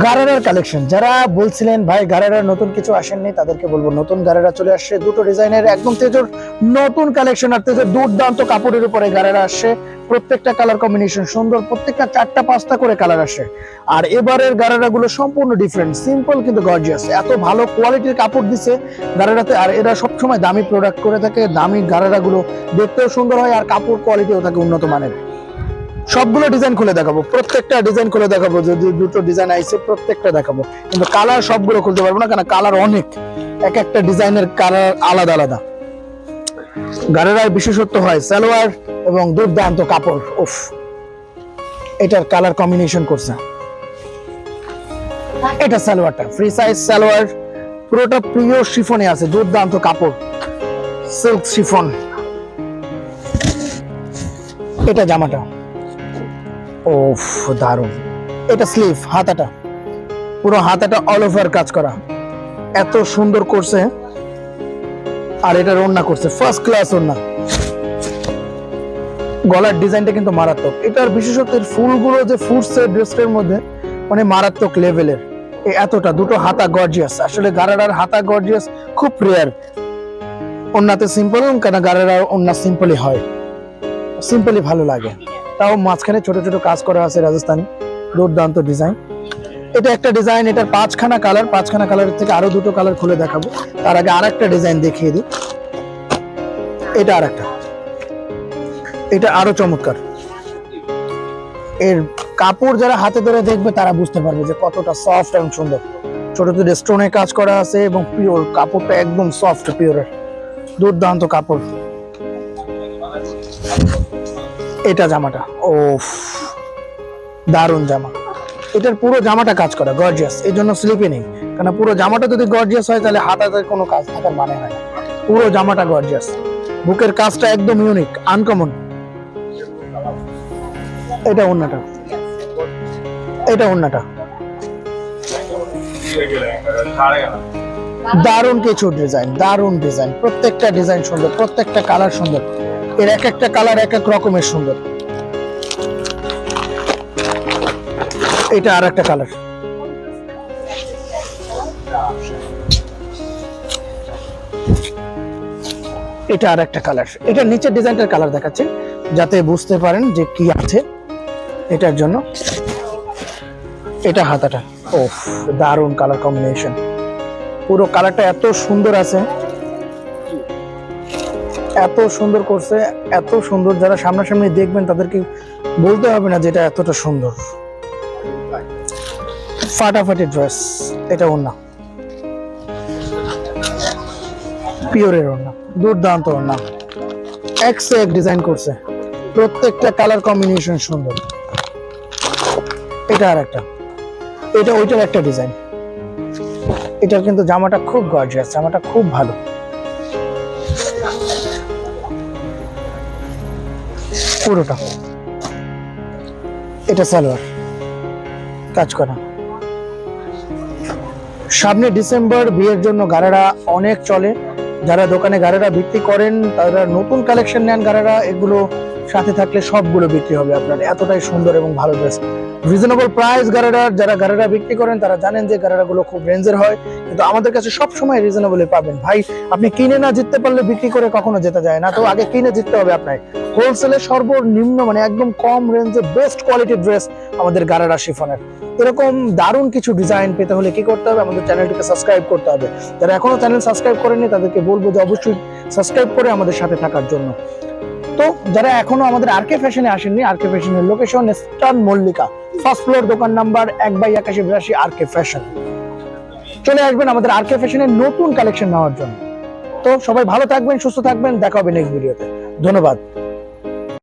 গারারার collection, যারা বলছিলেন ভাই গারারার নতুন কিছু আসেননি তাদেরকে বলবো নতুন গারারা চলে আসছে। দুটো ডিজাইনের একদম তেজোর নতুন কালেকশন, আর তেজোর দুর্দান্ত কাপড়ের উপরে গারারা আসছে। প্রত্যেকটা কালার কম্বিনেশন সুন্দর, প্রত্যেকটা 4টা 5টা করে কালার আসে। আর এবারের গারারা গুলো সম্পূর্ণ ডিফারেন্ট, সিম্পল কিন্তু গর্জিয়াস। এত ভালো কোয়ালিটির কাপড় দিছে গারারাতে, আর এরা সবসময় দামি প্রোডাক্ট করে থাকে। দামি গারারা গুলো দেখতেও সুন্দর হয় আর কাপড় কোয়ালিটিও থাকে উন্নত মানের। সবগুলো ডিজাইন খুলে দেখাবো, প্রত্যেকটা ডিজাইন খুলে দেখাবো। যদি দুটো ডিজাইন আইছে প্রত্যেকটা দেখাবো, কিন্তু কালার সবগুলো খুলতে পারবো না, কারণ কালার অনেক, এক একটা ডিজাইনের কালার আলাদা আলাদা। গারেরার বিশেষত্ব হয় সালোয়ার এবং দুর্দান্ত কাপড়। উফ, এটার কালার কম্বিনেশন করছে। এটা সালোয়ারটা ফ্রি সাইজ সালোয়ার, পুরোটা প্রিয় শিফনে আছে, দুর্দান্ত কাপড় সিল্ক শিফন। এটা জামাটা, ওফ দারুন। এটা স্লিভ, হাতাটা পুরো হাতাটা অল ওভার কাজ করা, এত সুন্দর করছে। আর এটার ওড়না করছে ফার্স্ট ক্লাস ওড়না। গলার ডিজাইনটা কিন্তু মারাত্মক। এটার বিশেষত্ব ফুলগুলো যে ফুটছে ড্রেসটার মধ্যে, মানে মারাত্মক লেভেলের। এতটা দুটো হাতা গর্জিয়াস, আসলে গারারার হাতা গর্জিয়াস খুব রেয়ার। ওড়নাতে সিম্পল, কেন গারারার ওড়না সিম্পলই হয়, সিম্পলি ভালো লাগে। তাও মাঝখানে ছোট ছোট কাজ করা আছে রাজস্থানি, দুর্দান্ত ডিজাইন। এটা একটা ডিজাইন, এটার 5খানা কালার, 5খানা কালারের থেকে আরো দুটো কালার খুলে দেখাবো। তার আগে আরেকটা ডিজাইন দেখিয়ে দিই। এটা আরেকটা, এটা আরো চমৎকার। এর কাপড় যারা হাতে ধরে দেখবে তারা বুঝতে পারবে যে কতটা সফট এবং সুন্দর। ছোট ছোট স্টোনে কাজ করা আছে এবং পিওর কাপড়টা একদম সফট পিওরের, দুর্দান্ত কাপড়। এটা জামাটা, ওফ দারুন জামা। এটার পুরো জামাটা কাজ করা গর্জিয়াস, এই জন্য স্লিপে নেই, কারণ পুরো জামাটা যদি গর্জিয়াস হয় তাহলে হাতাতে কোনো কাজ থাকার মানে হয় না। পুরো জামাটা গর্জিয়াস, বুকের কাজটা একদম ইউনিক আনকমন। এটা ওড়নাটা, এটা ওড়নাটা, দারুন কিছু ডিজাইন, দারুন ডিজাইন। প্রত্যেকটা ডিজাইন সুন্দর, প্রত্যেকটা কালার সুন্দর। এর এক একটা কালার এক এক রকমের সুন্দর। এটা আর একটা কালার, এটা আর একটা কালার। এটা নিচের ডিজাইনটার কালার দেখাচ্ছে যাতে বুঝতে পারেন যে কি আছে এটার জন্য। এটা হাতাটা, ওফ দারুন কালার কম্বিনেশন। পুরো কালারটা এত সুন্দর আছে, এত সুন্দর করছে, এত সুন্দর। যারা সামনাসামনি দেখবেন তাদেরকে বলতে হবে না যেটা এতটা সুন্দর। ফাটাফাটি ড্রেস। এটা ওড়না, পিওরের ওড়না, দুর্দান্ত ওড়না, এক সে এক ডিজাইন করছে, প্রত্যেকটা কালার কম্বিনেশন সুন্দর। এটা আর একটা, এটা ওইটার একটা ডিজাইন। এটার কিন্তু জামাটা খুব গর্জিয়াস, জামাটা খুব ভালো। পুরোটা এটা সালোয়ার কাজ করা। সামনে ডিসেম্বর, বিয়ের জন্য গারারা অনেক চলে। যারা দোকানে গারারা বিক্রি করেন তারা নতুন কালেকশন নেন গারারা, এগুলো সাথে থাকলে সবগুলো বিক্রি হবে আপনার। এতটাই সুন্দর এবং ভালো ড্রেস, রিজনেবল প্রাইস গারারা। যারা গারারা বিক্রি করেন তারা জানেন যে গারারা গুলো খুব রেঞ্জের হয়, কিন্তু আমাদের কাছে সব সময় রিজনেবলে পাবেন। ভাই আপনি কিনে না জিততে পারলে বিক্রি করে কখনো জেতা যায় না, তো আগে কিনে জিততে হবে আপনার। হোলসেলে সর্বনিম্ন মানে একদম কম রেঞ্জে বেস্ট কোয়ালিটির ড্রেস আমাদের গারারা শিফনের। এরকম দারুণ কিছু ডিজাইন পেতে হলে কি করতে হবে, আমাদের চ্যানেলটিকে সাবস্ক্রাইব করতে হবে। যারা এখনো চ্যানেল সাবস্ক্রাইব করেনি তাদেরকে বলবো যে অবশ্যই সাবস্ক্রাইব করে আমাদের সাথে থাকার জন্য। তো যারা এখনো আমাদের আরকে ফ্যাশনে আসেননি, আরকে ফ্যাশনের location eastern Mallika, first floor, দোকান নাম্বার 1/8182 আরকে ফ্যাশন। চলে আসবেন আমাদের আরকে ফ্যাশনের নতুন কালেকশন নেওয়ার জন্য। তো সবাই ভালো থাকবেন, সুস্থ থাকবেন, দেখা হবে নেক্সট ভিডিওতে। ধন্যবাদ।